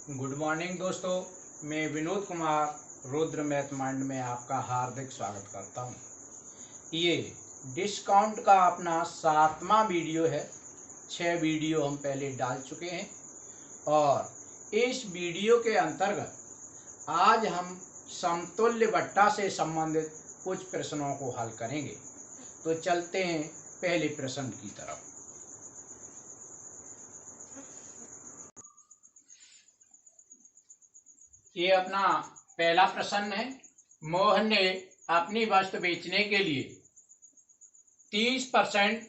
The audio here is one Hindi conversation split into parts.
गुड मॉर्निंग दोस्तों, मैं विनोद कुमार रुद्र मैथ माइंड में आपका हार्दिक स्वागत करता हूं। ये डिस्काउंट का अपना 7वां वीडियो है। 6 वीडियो हम पहले डाल चुके हैं और इस वीडियो के अंतर्गत आज हम समतुल्य बट्टा से संबंधित कुछ प्रश्नों को हल करेंगे। तो चलते हैं पहले प्रश्न की तरफ। ये अपना पहला प्रश्न है। मोहन ने अपनी वस्तु बेचने के लिए 30%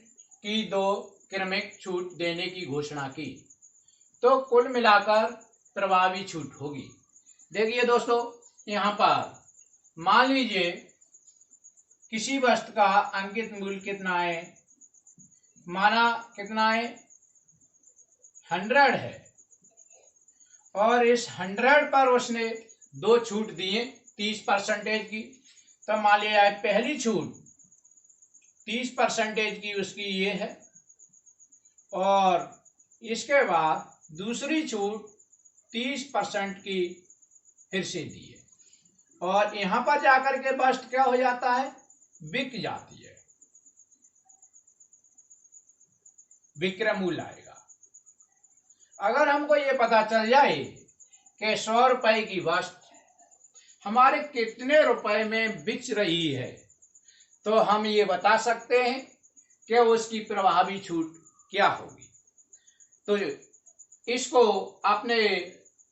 की 2 क्रमिक छूट देने की घोषणा की, तो कुल मिलाकर प्रभावी छूट होगी। देखिए दोस्तों, यहाँ पर मान लीजिए किसी वस्तु का अंकित मूल्य कितना है, माना कितना है 100 है, और इस 100 पर उसने 2 छूट दिए 30% की। तो मान लिया है पहली छूट 30% की उसकी ये है, और इसके बाद दूसरी छूट 30% की फिर से दी है, और यहां पर जाकर के वस्तु क्या हो जाता है, बिक जाती है, विक्रय मूल्य आएगा। अगर हमको ये पता चल जाए कि 100 रुपए की वस्तु हमारे कितने रुपए में बिक रही है, तो हम ये बता सकते हैं कि उसकी प्रभावी छूट क्या होगी। तो इसको अपने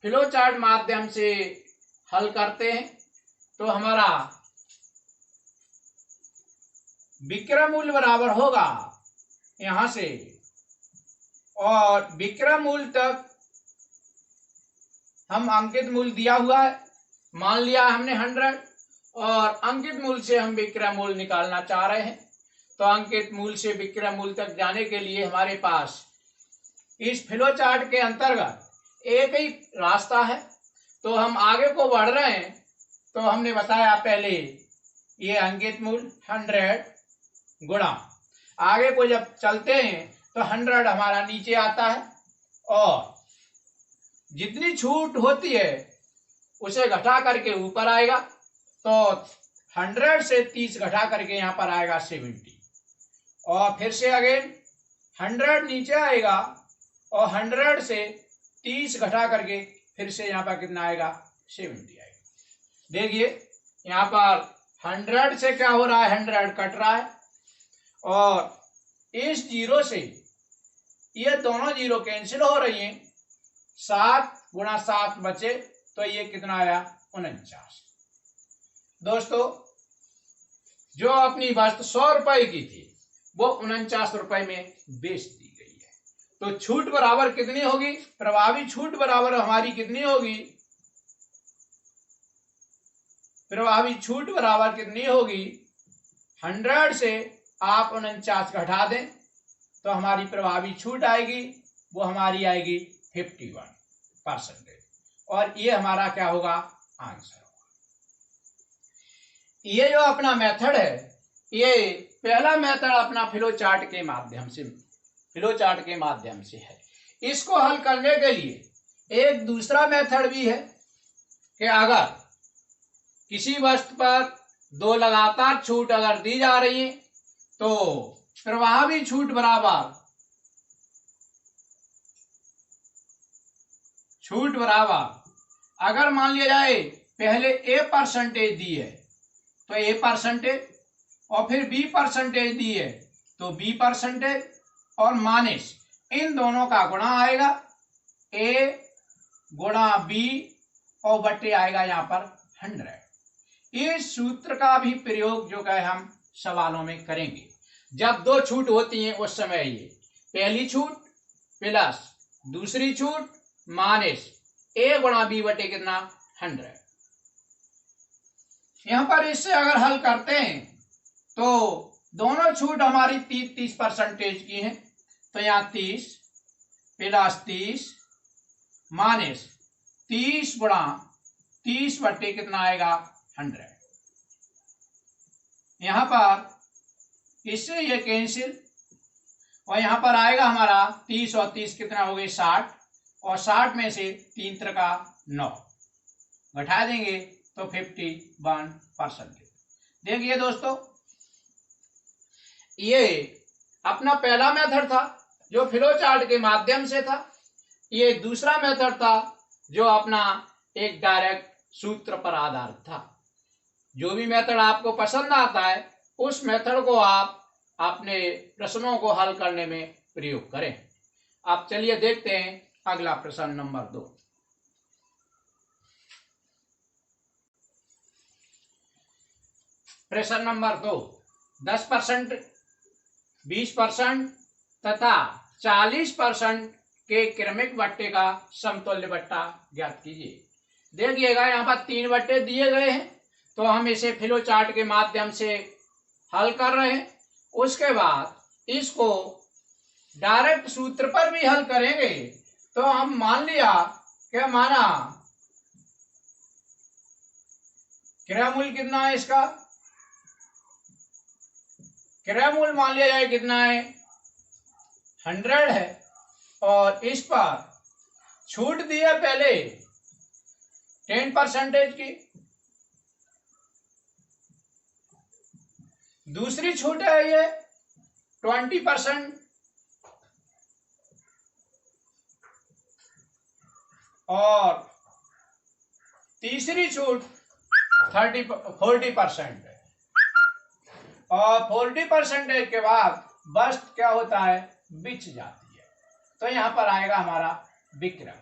फ्लो चार्ट माध्यम से हल करते हैं। तो हमारा विक्रय मूल्य बराबर होगा यहां से, और विक्रय मूल्य तक हम अंकित मूल्य दिया हुआ है, मान लिया हमने 100, और अंकित मूल्य से हम विक्रय मूल्य निकालना चाह रहे हैं। तो अंकित मूल्य से विक्रय मूल्य तक जाने के लिए हमारे पास इस फ्लो चार्ट के अंतर्गत एक ही रास्ता है। तो हम आगे को बढ़ रहे हैं, तो हमने बताया पहले ये अंकित मूल्य 100 गुणा, आगे को जब चलते हैं तो 100 हमारा नीचे आता है, और जितनी छूट होती है उसे घटा करके ऊपर आएगा। तो 100 से 30 घटा करके यहाँ पर आएगा 70, और फिर से अगेन 100 नीचे आएगा, और 100 से 30 घटा करके फिर से यहाँ पर कितना आएगा, 70 आएगा। देखिए यहाँ पर 100 से क्या हो रहा है, 100 कट रहा है, और इस जीरो से ये दोनों जीरो कैंसिल हो रही हैं, 7 गुणा 7 बचे, तो ये कितना आया, 49। दोस्तों, जो अपनी वस्तु 100 रुपए की थी वो 49 रुपए में बेच दी गई है। तो छूट बराबर कितनी होगी, प्रभावी छूट बराबर हमारी कितनी होगी, प्रभावी छूट बराबर कितनी होगी, 100 से आप 49 घटा दें तो हमारी प्रभावी छूट आएगी, वो हमारी आएगी 51%, और ये हमारा क्या होगा, आंसर होगा। ये जो अपना मेथड है, ये पहला मेथड अपना फ्लो चार्ट के माध्यम से है। इसको हल करने के लिए एक दूसरा मेथड भी है कि अगर किसी वस्तु पर 2 लगातार छूट अगर दी जा रही है, तो प्रभावी छूट बराबर अगर मान लिया जाए पहले A% दी है तो A%, और फिर B% दी है तो B%, और माइनस इन दोनों का गुणा आएगा, A गुणा B, और बट्टे आएगा यहाँ पर 100। इस सूत्र का भी प्रयोग जो है हम सवालों में करेंगे। जब 2 छूट होती हैं उस समय ये पहली छूट प्लस दूसरी छूट माइनस A गुणा B बटे कितना, 100। यहां पर इससे अगर हल करते हैं तो दोनों छूट हमारी 30% की हैं, तो यहाँ 30 प्लस 30 माइनस 30 गुणा 30 बटे कितना आएगा, 100। यहां पर इससे ये कैंसिल, और यहां पर आएगा हमारा 30 और 30 कितना हो गए, 60, और 60 में से 3 त्रिका 9 घटा देंगे तो 51%। देखिए दोस्तों, ये अपना पहला मेथड था जो फ्लो चार्ट के माध्यम से था। ये दूसरा मेथड था जो अपना एक डायरेक्ट सूत्र पर आधारित था। जो भी मेथड आपको पसंद आता है उस मेथड को आप अपने प्रश्नों को हल करने में प्रयोग करें। अब चलिए देखते हैं अगला प्रश्न नंबर 2। प्रश्न नंबर 2, 10%, 20% तथा 40% के क्रमिक बट्टे का समतुल्य बट्टा ज्ञात कीजिए। देखिएगा, यहाँ पर 3 बट्टे दिए गए हैं तो हम इसे फ्लो चार्ट के माध्यम से हल कर रहे हैं। उसके बाद इसको डायरेक्ट सूत्र पर भी हल करेंगे। तो हम मान लिया कि हमारा क्रयमूल्य कितना है, इसका क्रयमूल्य मान लिया जाए कितना है, 100 है, और इस पर छूट दी है पहले 10% की, दूसरी छूट है ये 20%, और तीसरी छूट 40% है। और 40% के बाद वस्तु क्या होता है, बिच जाती है। तो यहां पर आएगा हमारा विक्रय।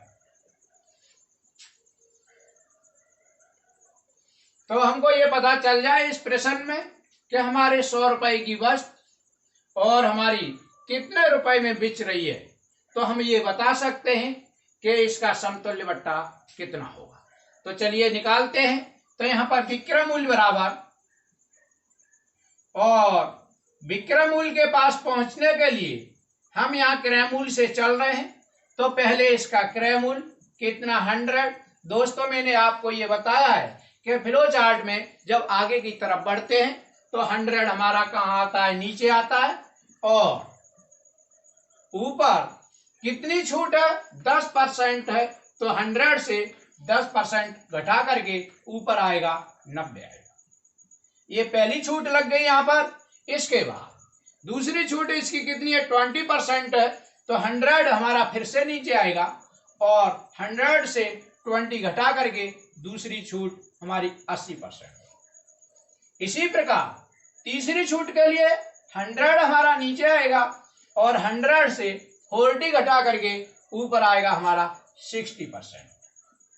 तो हमको ये पता चल जाए इस प्रश्न में कि हमारे 100 रुपए की वस्तु और हमारी कितने रुपए में बिच रही है, तो हम ये बता सकते हैं कि इसका समतुल्य बट्टा कितना होगा। तो चलिए निकालते हैं। तो यहाँ पर विक्रय मूल्य बराबर, और विक्रय मूल्य के पास पहुंचने के लिए हम यहाँ क्रय मूल्य से चल रहे हैं। तो पहले इसका क्रय मूल्य कितना, 100। दोस्तों, मैंने आपको ये बताया है कि फ्लो चार्ट में जब आगे की तरफ बढ़ते हैं तो 100 हमारा कहाँ आता है, नीचे आता है, और ऊपर कितनी छूट है, 10% है। तो 100 से 10% घटा करके ऊपर आएगा 90 आएगा। ये पहली छूट लग गई यहाँ पर। इसके बाद दूसरी छूट इसकी कितनी है, 20% है। तो 100 हमारा फिर से नीचे आएगा, और 100 से 20 घटा करके दूसरी छूट हमारी 80%। इसी प्रकार तीसरी छूट के लिए 100 हमारा नीचे आएगा, और 100 से 40 घटा करके ऊपर आएगा हमारा 60%।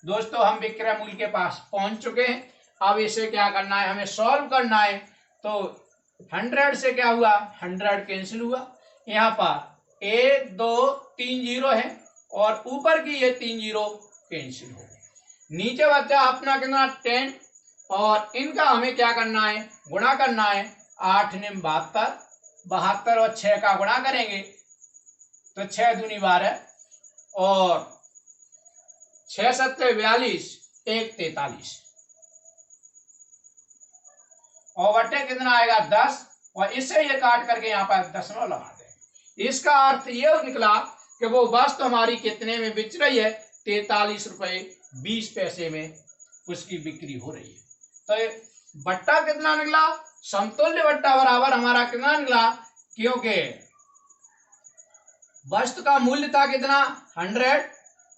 दोस्तों, हम विक्रय मूल्य के पास पहुंच चुके हैं। अब इसे क्या करना है, हमें सॉल्व करना है। तो 100 से क्या हुआ, 100 कैंसिल हुआ। यहाँ पर 1 2 3 जीरो है, और ऊपर की ये 3 जीरो कैंसिल हो गए। नीचे बचा अपना कितना, 10, और इनका हमें क्या करना है, गुणा करना है। 8 9 72, 72 और 6 का गुणा करेंगे तो 6 दूनी 12, और 6 7 42, 1 43, और बट्टे कितना आएगा, 10, और इससे ये काट करके यहाँ पर दशमलव लगा दें। इसका अर्थ ये निकला कि वो वस्तु हमारी कितने में बिच रही है, 43 रुपए 20 पैसे में उसकी बिक्री हो रही है। तो बट्टा कितना निकला, समतुल्य बट्टा बराबर हमारा कितना निकला, क्योंकि वस्तु का मूल्य था कितना, 100,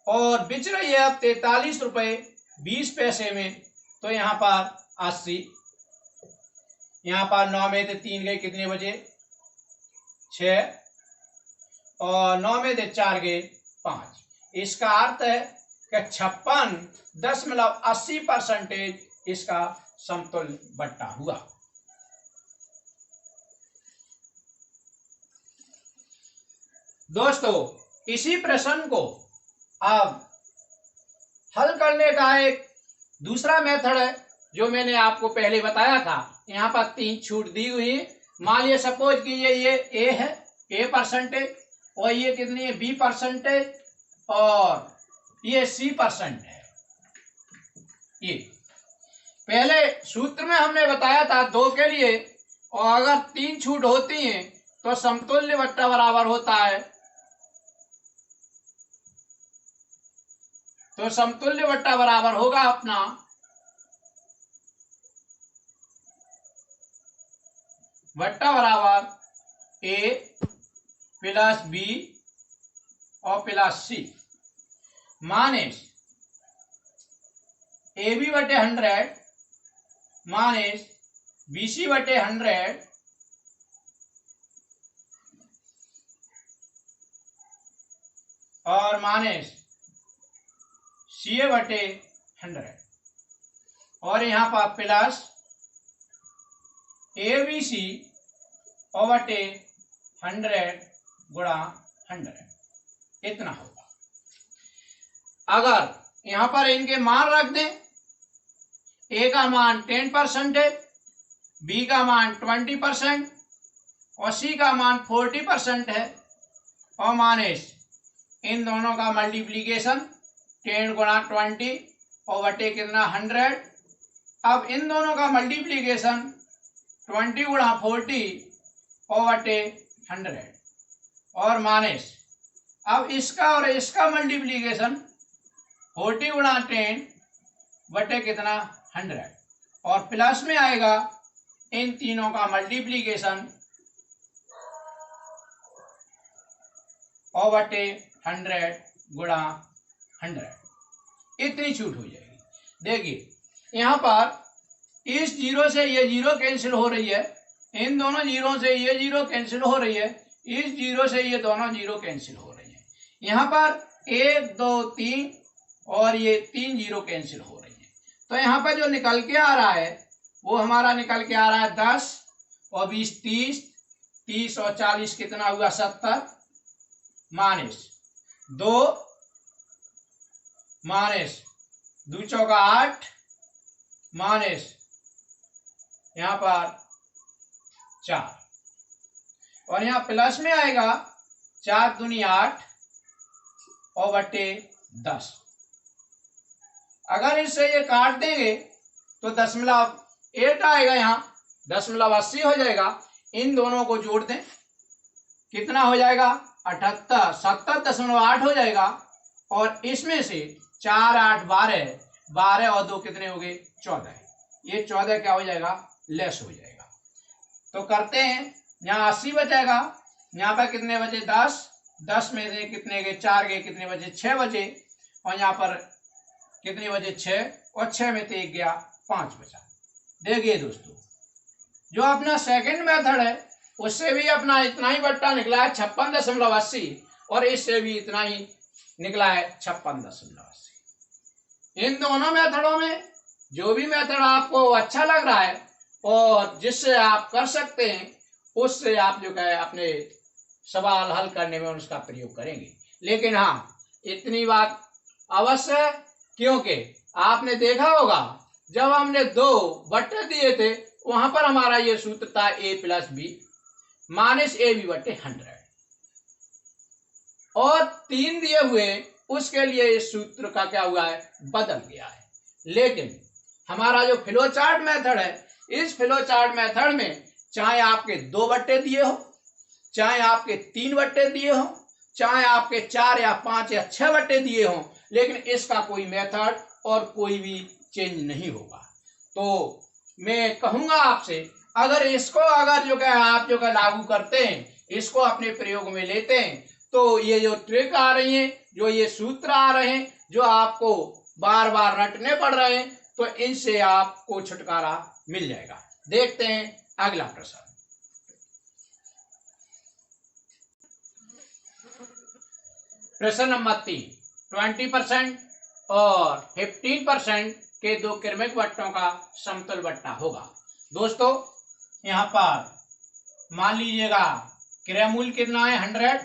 और बिच रही है अब 43 रुपए 20 पैसे में। तो यहाँ पर 80, यहाँ पर 9 में से 3 गए, कितने बचे, 6, और 9 में से 4 गए 5। इसका अर्थ है कि 56.80% इसका समतुल्य बट्टा हुआ। दोस्तों, इसी प्रश्न को अब हल करने का एक दूसरा मेथड है जो मैंने आपको पहले बताया था। यहाँ पर 3 छूट दी हुई है। मान लिया सपोज कीजिए ये ए है, A%, और ये कितनी है, B%, और ये C% है। ये पहले सूत्र में हमने बताया था 2 के लिए, और अगर 3 छूट होती हैं तो समतुल्य बट्टा बराबर होता है तो समतुल्य बट्टा बराबर होगा अपना बट्टा बराबर ए प्लस बी और plus C minus A B बटे 100 माइनस बी सी बटे 100 और माइनस सी ए बटे 100 और यहाँ पर प्लस ए बी सी और बटे 100 गुणा 100 इतना होगा। अगर यहां पर इनके मान रख दें, ए का मान 10% है, बी का मान 20% और सी का मान 40% है और माइनस इन दोनों का मल्टीप्लीकेशन 10 गुणा 20 और बटे कितना 100। अब इन दोनों का मल्टीप्लीकेशन 20 गुणा 40 और बटे 100 और माइनस अब इसका और इसका मल्टीप्लीकेशन 40 गुणा 10 बटे कितना 100 और प्लस में आएगा इन तीनों का मल्टीप्लीकेशन और बटे 100 गुणा 100 इतनी छूट हो जाएगी। देखिए यहाँ पर इस जीरो से ये जीरो कैंसिल हो रही है, इन दोनों जीरो से ये जीरो कैंसिल हो रही है, इस जीरो से ये दोनों जीरो कैंसिल हो रही है। यहाँ पर 1 2 3 और ये 3 जीरो कैंसिल हो रही है। तो यहाँ पर जो निकल के आ रहा है वो हमारा निकल के आ रहा है 10 और 20 30, 30 और 40 कितना हुआ 70 माइनस 2 माइनस 2 चौका 8 माइनस यहाँ पर 4 और यहाँ प्लस में आएगा 4 दूनी 8 और बटे 10। अगर इससे ये काट देंगे तो 0.8 आएगा, यहाँ 0.80 हो जाएगा। इन दोनों को जोड़ दें कितना हो जाएगा 78 70.8 हो जाएगा और इसमें से 4 8 12 12 और 2 कितने हो गए 14। ये 14 क्या हो जाएगा लेस हो जाएगा। तो करते हैं, यहाँ 80 बचेगा, यहाँ पर कितने बचे 10 10 में से कितने गए 4 गए, कितने बचे 6 बचे और यहाँ पर कितने बचे 6 और 6 में से 1 गया 5 बचा। देखिए दोस्तों जो अपना सेकंड मेथड है उससे भी अपना इतना ही बट्टा निकला है 56.80 और इससे भी इतना ही निकला है 56.80। इन दोनों मेथडों में जो भी मेथड आपको अच्छा लग रहा है और जिससे आप कर सकते हैं उससे आप जो है अपने सवाल हल करने में उसका प्रयोग करेंगे। लेकिन हाँ इतनी बात अवश्य है, क्योंकि आपने देखा होगा जब हमने 2 बट्टे दिए थे वहां पर हमारा ये सूत्र था a plus B minus A B बटे 100 और 3 दिए हुए उसके लिए इस सूत्र का क्या हुआ है बदल गया है। लेकिन हमारा जो फ्लो चार्ट मेथड है, इस फ्लो चार्ट मेथड में चाहे आपके 2 बट्टे दिए हो, चाहे आपके 3 बट्टे दिए हो, चाहे आपके 4 या 5 या 6 बट्टे दिए हो, लेकिन इसका कोई मेथड और कोई भी चेंज नहीं होगा। तो मैं कहूंगा आपसे अगर इसको अगर जो है आप जो है लागू करते हैं, इसको अपने प्रयोग में लेते हैं, तो ये जो ट्रिक आ रही है, जो ये सूत्र आ रहे हैं, जो आपको बार बार रटने पड़ रहे हैं, तो इनसे आपको छुटकारा मिल जाएगा। देखते हैं अगला प्रश्न। प्रश्न नंबर 3, 20% और 15% के 2 क्रमिक बट्टों का समतुल बट्टा होगा। दोस्तों यहाँ पर मान लीजिएगा क्रय मूल्य कितना है 100,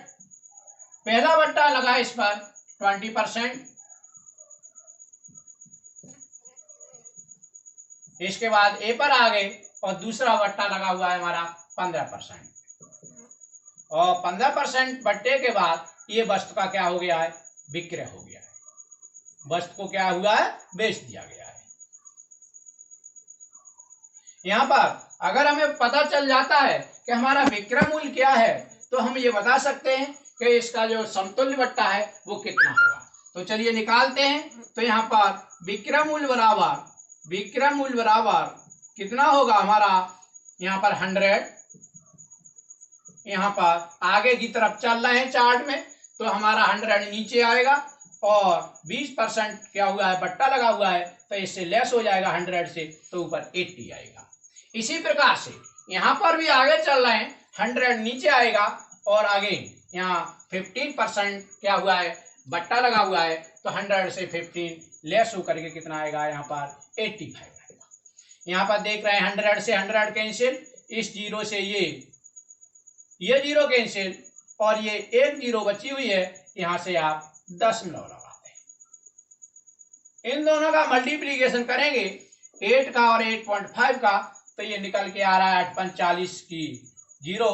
पहला बट्टा लगा इस पर 20%, इसके बाद ए पर आ गए और दूसरा बट्टा लगा हुआ है हमारा 15% और 15% बट्टे के बाद ये वस्तु का क्या हो गया है विक्रय हो गया है, वस्तु को क्या हुआ है बेच दिया गया है। यहाँ पर अगर हमें पता चल जाता है कि हमारा विक्रय मूल्य क्या है तो हम ये बता सकते हैं कि इसका जो समतुल्य बट्टा है वो कितना होगा। तो चलिए निकालते हैं। तो यहाँ पर विक्रय मूल्य बराबर कितना होगा हमारा, यहाँ पर 100, यहाँ पर आगे की तरफ चल रहे हैं चार्ट में, तो हमारा 100 नीचे आएगा और 20% क्या हुआ है, बट्टा लगा हुआ है, तो इससे लेस हो जाएगा 100 से, तो ऊपर 80 आएगा। इसी प्रकार से यहाँ पर भी आगे चल रहे हैं, 100 नीचे आएगा और आगे यहाँ 15% क्या हुआ है, बट्टा लगा हुआ है, तो 100 से 15 लेस होकर के कितना आएगा, यहाँ पर 85 आएगा। यहाँ पर देख रहे हैं 100 से 100 कैंसिल, इस जीरो से ये जीरो कैंसिल और ये एक जीरो बची हुई है, यहाँ से आप दशमलव लगाते हैं। इन दोनों का मल्टीप्लीकेशन करेंगे 8 का और 8.5 का, तो ये निकल के आ रहा है 8 × 40 की जीरो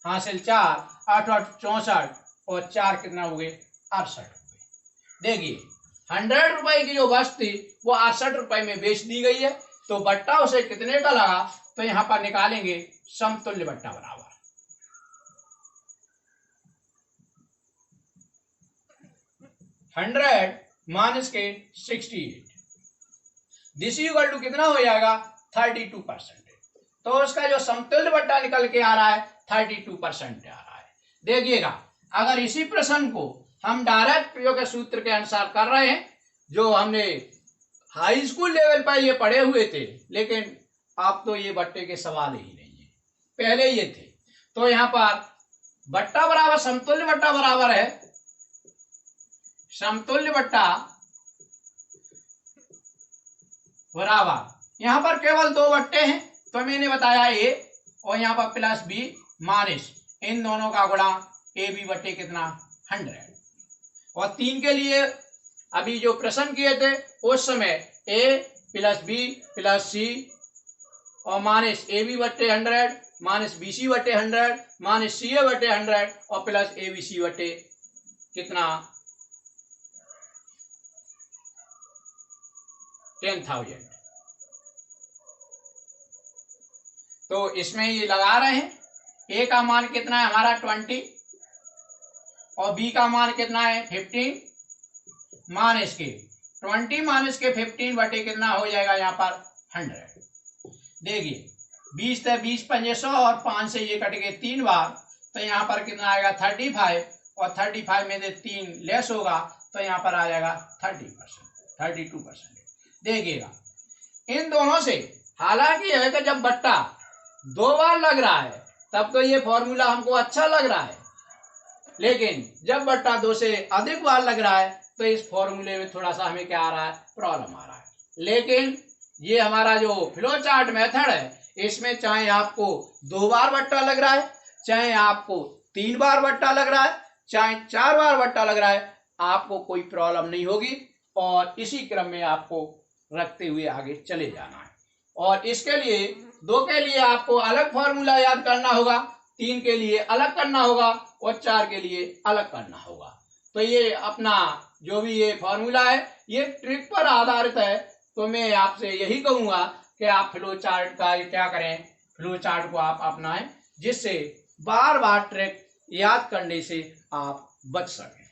हासिल 4, 8 8 64 और 4 कितना हो गए, 68 हो गए। देखिए 100 रुपए की जो वस्तु थी वो 68 रुपए में बेच दी गई है, तो बट्टा उसे कितने का लगा, तो यहाँ पर निकालेंगे समतुल्य बट्टा बराबर 100 माइनस के 68, दिस इक्वल टू कितना हो जाएगा, 32%। तो उसका जो समतुल्य बट्टा निकल के आ रहा है 32% आ रहा है। देखिएगा अगर इसी प्रश्न को हम डायरेक्ट प्रयोग के सूत्र के अनुसार कर रहे हैं, जो हमने हाई स्कूल लेवल पर ये पढ़े हुए थे, लेकिन अब तो ये बट्टे के सवाल ही नहीं है, पहले ये थे। तो यहाँ पर बट्टा बराबर समतुल्य बट्टा बराबर है, समतुल्य बट्टा बराबर, यहाँ पर केवल दो बट्टे हैं, तो मैंने बताया ए और यहाँ पर प्लस बी माइनस इन दोनों का गुणा ए बी बट्टे कितना 100, और 3 के लिए अभी जो प्रश्न किए थे उस समय ए प्लस बी प्लस सी और माइनस ए बी बट्टे 100 माइनस बी सी बट्टे 100 माइनस सी ए बट्टे 100 और प्लस ए बी सी बट्टे कितना 10,000। तो इसमें ये लगा रहे हैं, ए का मान कितना है हमारा 20 और बी का मान कितना है 15 माइनस के 20 माइनस के 15 बटे कितना हो जाएगा यहाँ पर 100। देखिए 20 से 20 पंजे 100 और 5 से ये कट गए 3 बार, तो यहाँ पर कितना आएगा 35 और 35 में से 3 लेस होगा, तो यहाँ पर आ जाएगा 32%। देखिएगा इन दोनों से, हालांकि है कि जब बट्टा 2 बार लग रहा है तब तो ये फॉर्मूला हमको अच्छा लग रहा है, लेकिन जब बट्टा 2 से अधिक बार लग रहा है तो इस फॉर्मूले में थोड़ा सा हमें क्या आ रहा है, प्रॉब्लम आ रहा है। लेकिन ये हमारा जो फ्लो चार्ट मेथड है, इसमें चाहे आपको 2 बार बट्टा लग रहा है, चाहे आपको 3 बार बट्टा लग रहा है, चाहे 4 बार बट्टा लग रहा है, आपको कोई प्रॉब्लम नहीं होगी और इसी क्रम में आपको रखते हुए आगे चले जाना है। और इसके लिए 2 के लिए आपको अलग फॉर्मूला याद करना होगा, 3 के लिए अलग करना होगा और 4 के लिए अलग करना होगा। तो ये अपना जो भी ये फॉर्मूला है ये ट्रिक पर आधारित है। तो मैं आपसे यही कहूंगा कि आप फ्लो चार्ट का क्या करें, फ्लो चार्ट को आप अपनाएं, जिससे बार बार ट्रिक याद करने से आप बच सकें।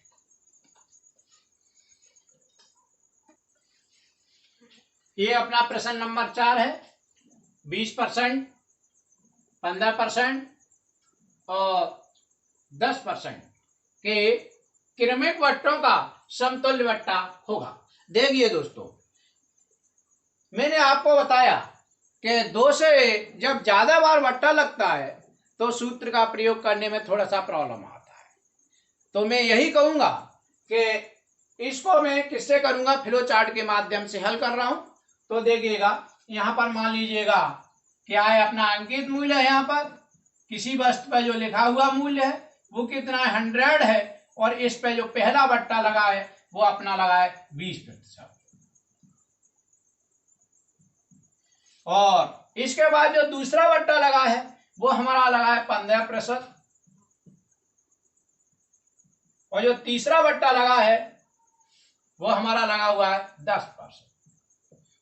ये अपना प्रश्न नंबर 4 है। 20%, 15% और 10% के क्रमिक बट्टों का समतुल्य बट्टा होगा। देखिए दोस्तों, मैंने आपको बताया कि 2 से जब ज्यादा बार बट्टा लगता है तो सूत्र का प्रयोग करने में थोड़ा सा प्रॉब्लम आता है। तो मैं यही कहूंगा कि इसको मैं किससे करूंगा, फ्लो चार्ट के माध्यम से हल कर रहा हूं। तो देखिएगा यहाँ पर मान लीजिएगा क्या है, अपना अंकित मूल्य है, यहाँ पर किसी वस्तु पर जो लिखा हुआ मूल्य है वो कितना है 100 है, और इस पे जो पहला बट्टा लगा है वो अपना लगा है 20%, और इसके बाद जो दूसरा बट्टा लगा है वो हमारा लगा है 15%, और जो तीसरा बट्टा लगा है वो हमारा लगा हुआ है 10%,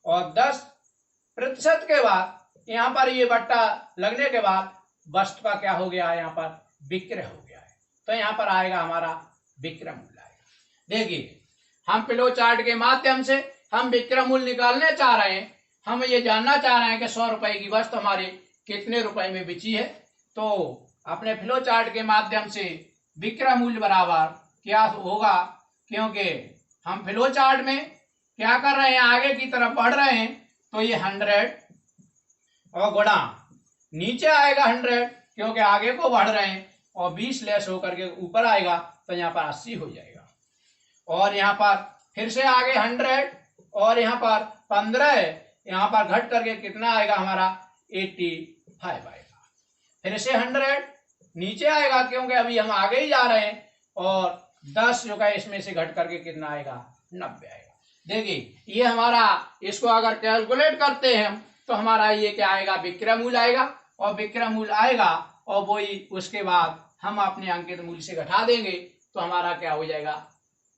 और 10% के बाद यहाँ पर ये बट्टा लगने के बाद वस्तु का क्या हो गया है, यहाँ पर विक्रय हो गया है। तो यहाँ पर आएगा हमारा विक्रय मूल्य आएगा। देखिए हम फ्लो चार्ट के माध्यम से हम विक्रय मूल्य निकालने चाह रहे हैं। हम ये जानना चाह रहे हैं कि 100 रुपए की वस्तु हमारे कितने रुपए में बिची है। तो अपने फ्लो चार्ट के माध्यम से विक्रय मूल्य बराबर क्या होगा, क्योंकि हम फ्लो चार्ट में क्या कर रहे हैं, आगे की तरफ बढ़ रहे हैं, तो ये 100 और गुणा नीचे आएगा 100 क्योंकि आगे को बढ़ रहे हैं, और 20 लेस होकर के ऊपर आएगा तो यहाँ पर 80 हो जाएगा। और यहाँ पर फिर से आगे 100 और यहाँ पर 15 है, यहाँ पर घट करके कितना आएगा हमारा 85 आएगा। फिर से 100 नीचे आएगा क्योंकि अभी हम आगे ही जा रहे हैं, और 10 जो का इसमें से घट करके कितना आएगा 90 आएगा। देखिए ये हमारा, इसको अगर कैलकुलेट करते हैं हम तो हमारा ये क्या आएगा, विक्रय मूल्य आएगा, और विक्रय मूल्य आएगा और वही उसके बाद हम अपने अंकित मूल्य से घटा देंगे तो हमारा क्या हो जाएगा,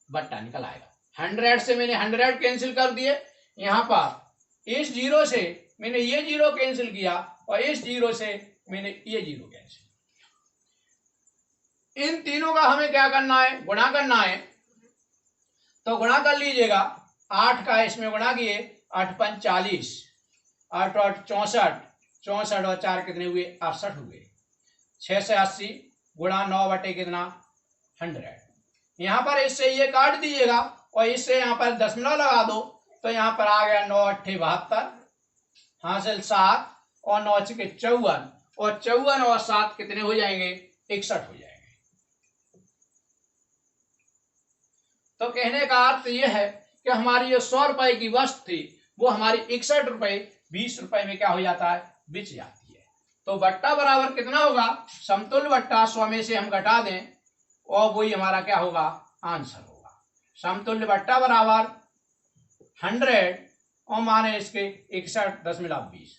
बट्टा निकल आएगा। 100 से मैंने 100 कैंसिल कर दिए, यहाँ पर इस जीरो से मैंने ये जीरो कैंसिल किया और इस जीरो से मैंने ये जीरो कैंसिल। इन तीनों का हमें क्या करना है, गुणा करना है। तो गुणा कर लीजिएगा, 8 का इसमें गुणा किए, 8 पंच 40, 8 8 64, 64 और 4 कितने हुए 68 हुए। 6 से 80 गुणा 9 बटे कितना 100। यहाँ पर इससे ये काट दीजिएगा और इससे यहाँ पर दशमलव लगा दो तो यहाँ पर आ गया 9 8 72, हासिल 7 और 9 6 54, और 54 और 7 कितने हो जाएंगे 61 हो जाएंगे। तो कहने का अर्थ यह है कि हमारी जो 100 रुपए की वस्तु थी वो हमारी 61 रुपए 20 रुपए में क्या हो जाता है, बिच जाती है। तो बट्टा बराबर कितना होगा, समतुल्य बट्टा 100 में से हम घटा दें और वही हमारा क्या होगा, आंसर होगा। समतुल्य बट्टा बराबर 100 और माने इसके 61.20,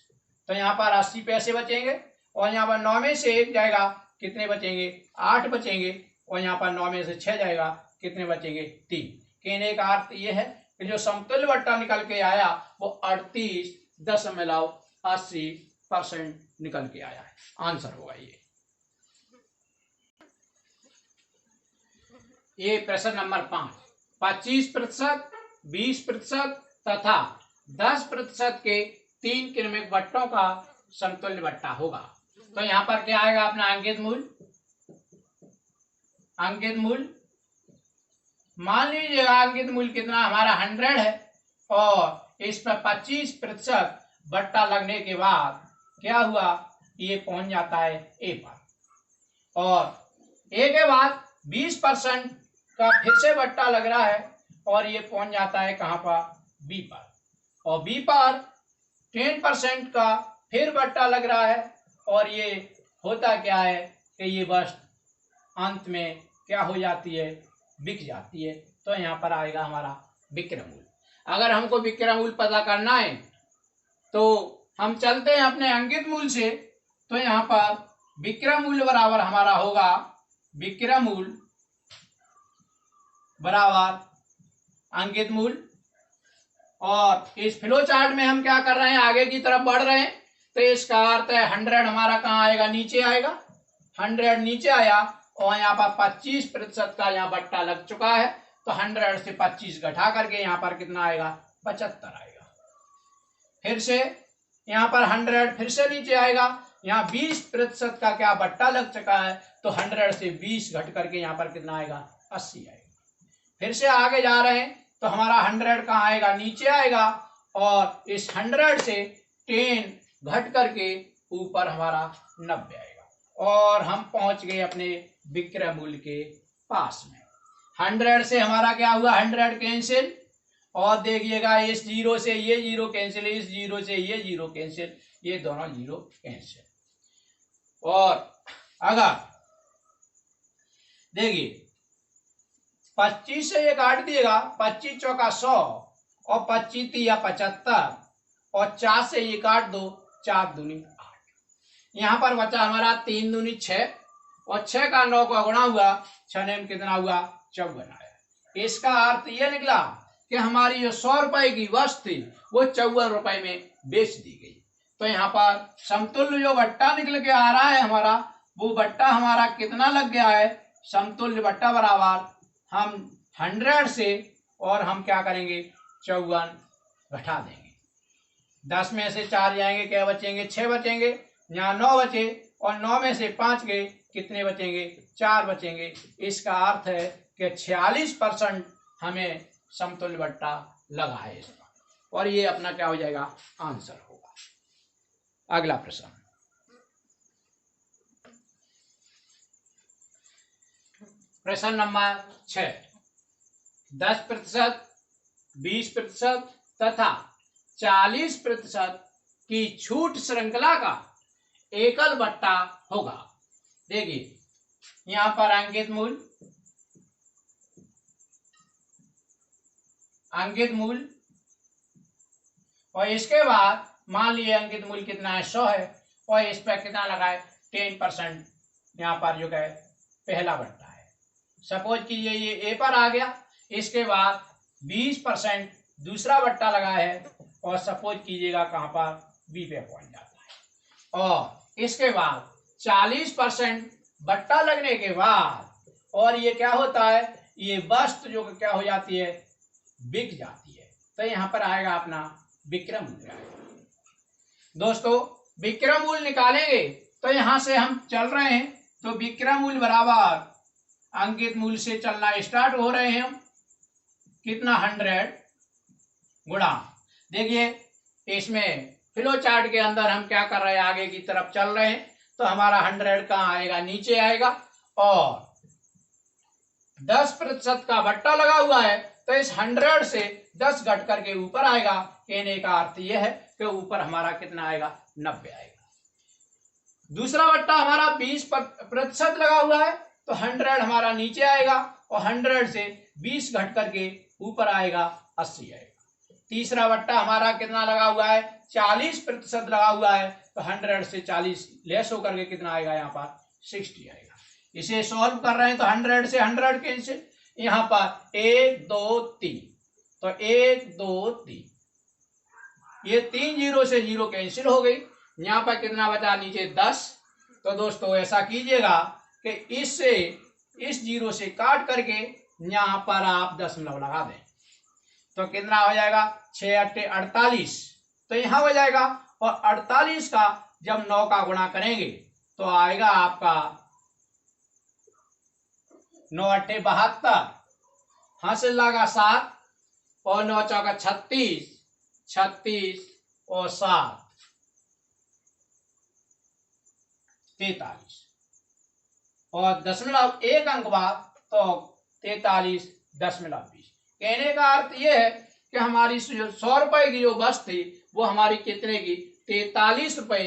तो यहाँ पर 80 पैसे बचेंगे, और यहाँ पर 9 में से 1 जाएगा कितने बचेंगे 8 बचेंगे, और यहाँ पर 9 में से 6 जाएगा कितने बचेंगे 3। कहने का अर्थ ये है कि जो समतुल्य बट्टा निकल के आया वो 38.80% निकल के आया है, आंसर होगा ये प्रश्न नंबर 5। 25%, 20% तथा 10% के 3 क्रमिक बट्टों का समतुल्य बट्टा होगा। तो यहाँ पर क्या आएगा अपना अंकित मूल्य, अंकित मूल्य मान लीजिएगा अंकित मूल्य कितना हमारा 100 है, और इस पर 25% बट्टा लगने के बाद क्या हुआ, ये पहुंच जाता है ए पर, और ए के बाद 20% का फिर से बट्टा लग रहा है और ये पहुंच जाता है कहां पर, बी पर, और बी पर 10% का फिर बट्टा लग रहा है, और ये होता क्या है कि ये वस्तु अंत में क्या हो जाती है, बिक जाती है। तो यहाँ पर आएगा हमारा विक्रय मूल्य। अगर हमको विक्रय मूल्य पता करना है तो हम चलते हैं अपने अंकित मूल्य से, तो यहाँ पर विक्रय मूल्य बराबर हमारा होगा, विक्रय मूल्य बराबर अंकित मूल्य, और इस फ्लो चार्ट में हम क्या कर रहे हैं, आगे की तरफ बढ़ रहे हैं, तो इसका अर्थ है 100 हमारा कहाँ आएगा, नीचे आएगा। 100 नीचे आया और यहाँ पर 25% का यहाँ बट्टा लग चुका है, तो 100 से 25 घटा करके यहाँ पर कितना आएगा, 75 आएगा। फिर से यहाँ पर 100 फिर से नीचे आएगा, यहाँ 20% का क्या बट्टा लग चुका है, तो 100 से 20 घट करके यहाँ पर कितना आएगा, 80 आएगा। फिर से आगे जा रहे हैं तो हमारा 100 कहाँ आएगा, नीचे आएगा, और इस 100 से 10 घट करके ऊपर हमारा 90 आएगा, और हम पहुंच गए अपने विक्रय मूल्य के पास में। 100 से हमारा क्या हुआ, 100 कैंसिल, और देखिएगा इस जीरो से ये जीरो कैंसिल, इस जीरो से ये जीरो कैंसिल, ये दोनों जीरो कैंसिल। और अगर देखिए 25 से ये काट दिएगा, 25 चौका 100 और 25 तिया 75, और 4 से ये काट दो, 4 दूनी 8। यहाँ पर बचा हमारा 3 दूनी 6, और 6 का 9 का गुणा हुआ, 6 में कितना हुआ, 54 आया। इसका अर्थ यह निकला कि हमारी जो 100 रुपए की वस्तु थी वो 54 रुपए में बेच दी गई। तो यहाँ पर समतुल्य जो बट्टा निकल के आ रहा है हमारा, वो बट्टा हमारा कितना लग गया है, समतुल्य बट्टा बराबर हम 100 से और हम क्या करेंगे 54 घटा देंगे। 10 में से 4 जाएंगे, क्या बचेंगे 6 बचेंगे, यहाँ 9 बचे और 9 में से 5 गए, कितने बचेंगे 4 बचेंगे। इसका अर्थ है कि 46% हमें समतुल्य बट्टा लगा है इसका, और ये अपना क्या हो जाएगा आंसर होगा। अगला प्रश्न, प्रश्न नंबर 6, 10%, 20% तथा 40% की छूट श्रृंखला का एकल बट्टा होगा। देखिए यहां पर अंकित मूल और इसके बाद मान लिए अंकित मूल कितना है 100 है, और इस पर कितना लगा है 10%, यहाँ पर जो है पहला बट्टा है। सपोज कीजिए ये ए पर आ गया, इसके बाद 20% दूसरा बट्टा लगा है, और सपोज कीजिएगा कहां पर बी पे पहुंच जाता है। और इसके बाद 40% बट्टा लगने के बाद, और ये क्या होता है, ये वस्तु जो क्या हो जाती है बिक जाती है, तो यहां पर आएगा अपना विक्रम मूल्य आएगा। दोस्तों विक्रम मूल्य निकालेंगे तो यहां से हम चल रहे हैं, तो विक्रम मूल्य बराबर अंकित मूल्य से चलना स्टार्ट हो रहे हैं हम, कितना 100 गुणा, देखिए इसमें फ्लो चार्ट के अंदर हम क्या कर रहे हैं आगे की तरफ चल रहे हैं, तो हमारा 100 कहाँ आएगा नीचे आएगा, और 10% का बट्टा लगा हुआ है, तो इस 100 से 10 घट करके ऊपर आएगा। कहने का अर्थ यह है कि ऊपर हमारा कितना आएगा 90 आएगा। दूसरा बट्टा हमारा 20% लगा हुआ है, तो 100 हमारा नीचे आएगा, और 100 से 20 घट करके ऊपर आएगा 80 आएगा। तीसरा बट्टा हमारा कितना लगा हुआ है 40% लगा हुआ है, तो 100 से 40 लेस होकर के कितना आएगा यहाँ पर 60 आएगा। इसे सॉल्व कर रहे हैं तो 100 से 100 कैंसिल, यहाँ पर 1 2 3, तो 1 2 3, ये 3 जीरो से जीरो कैंसिल हो गई, यहाँ पर कितना बचा नीचे 10। तो दोस्तों ऐसा कीजिएगा कि इससे इस जीरो से काट करके यहाँ पर आप दशमलव लगा दें, तो कितना हो जाएगा 6 8 48, तो यहाँ हो जाएगा, और 48 का जब 9 का गुणा करेंगे तो आएगा आपका 9 8 72, हासिल लगा 7, और 9 चौका 36, 36 और 7 43, और दशमलव 1 अंक बाद तो 43.20। कहने का अर्थ यह है कि हमारी 100 रुपए की जो वस्तु थी वो हमारी कितने की 43 रुपए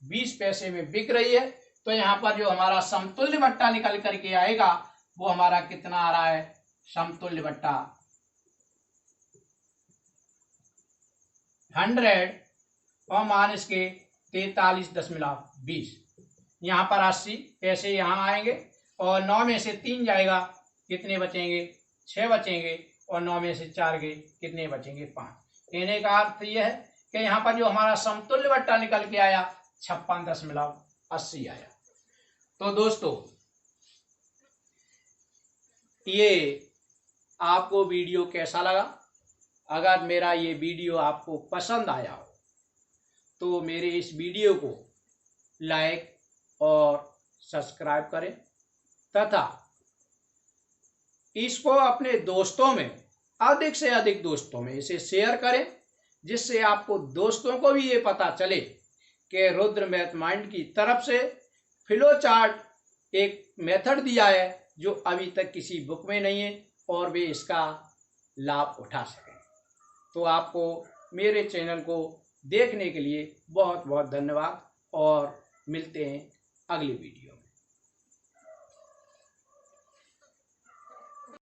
20 पैसे में बिक रही है। तो यहाँ पर जो हमारा समतुल्य बट्टा निकल करके आएगा वो हमारा कितना आ रहा है, समतुल्य बट्टा 100 और माइनस के 43.20, यहाँ पर 80 पैसे यहाँ आएंगे, और 9 में से 3 जाएगा, कितने बचेंगे 6 बचेंगे, और 9 में से 4 गए, कितने बचेंगे 5। कहने का अर्थ यह है कि यहाँ पर जो हमारा समतुल्य बट्टा निकल के आया 56.80 आया। तो दोस्तों ये आपको वीडियो कैसा लगा? अगर मेरा ये वीडियो आपको पसंद आया हो तो मेरे इस वीडियो को लाइक और सब्सक्राइब करें, तथा इसको अपने दोस्तों में अधिक से अधिक दोस्तों में इसे शेयर करें, जिससे आपको दोस्तों को भी ये पता चले कि रुद्र मैथ माइंड की तरफ से फ्लो चार्ट एक मेथड दिया है जो अभी तक किसी बुक में नहीं है, और वे इसका लाभ उठा सकें। तो आपको मेरे चैनल को देखने के लिए बहुत बहुत धन्यवाद, और मिलते हैं अगली वीडियो में।